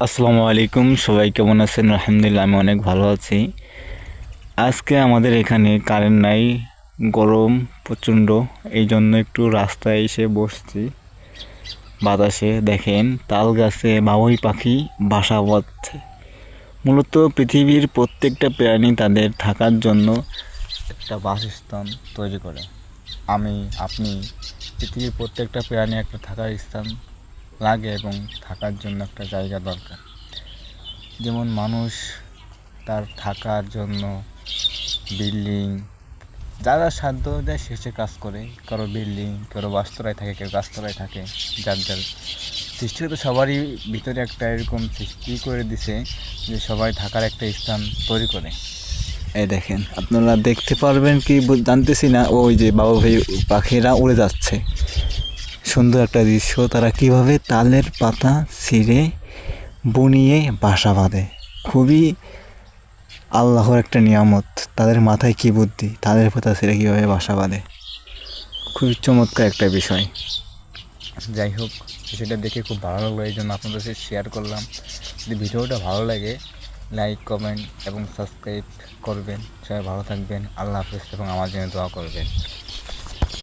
আসসালামু আলাইকুম, সবাই কেমন আছেন? আলহামদুলিল্লাহ, আমি অনেক ভালো আছি। আজকে আমাদের এখানে কারেন্ট নাই, গরম প্রচণ্ড। এই জন্য একটু রাস্তায় এসে বসছি বাতাসে। দেখেন, তাল গাছে বাবুই পাখি বাসা বাঁধছে। মূলত পৃথিবীর প্রত্যেকটা প্রাণী তাদের থাকার জন্য একটা বাসস্থান তৈরি করে। আপনি পৃথিবীর প্রত্যেকটা প্রাণী একটা থাকার স্থান লাগে এবং থাকার জন্য একটা জায়গা দরকার। যেমন মানুষ তার থাকার জন্য বিল্ডিং, যারা সাধ্য দেয় শেষে কাজ করে। কারো বিল্ডিং, কারো বাস্তরায় থাকে, কেউ গাছতলায় থাকে। যার যার সৃষ্টিগত সবারই ভিতরে একটা এরকম সৃষ্টি করে দিছে যে সবাই থাকার একটা স্থান তৈরি করে। এই দেখেন, আপনারা দেখতে পারবেন কি জানতেছি না, ওই যে বাবু ভাই পাখিরা উড়ে যাচ্ছে। সুন্দর একটা দৃশ্য। তারা কিভাবে তালের পাতা ছিঁড়ে বুনিয়ে বাসা বাঁধে। খুবই আল্লাহর একটা নিয়ামত। তাদের মাথায় কী বুদ্ধি, তাদের পাতা ছিঁড়ে কীভাবে বাসা বাঁধে। খুবই চমৎকার একটা বিষয়। যাই হোক, সেটা দেখে খুব ভালো লাগলো, এই জন্য আপনাদের সাথে শেয়ার করলাম। যদি ভিডিওটা ভালো লাগে, লাইক, কমেন্ট এবং সাবস্ক্রাইব করবেন। সবাই ভালো থাকবেন। আল্লাহ হাফেজ এবং আমার জন্য দোয়া করবেন।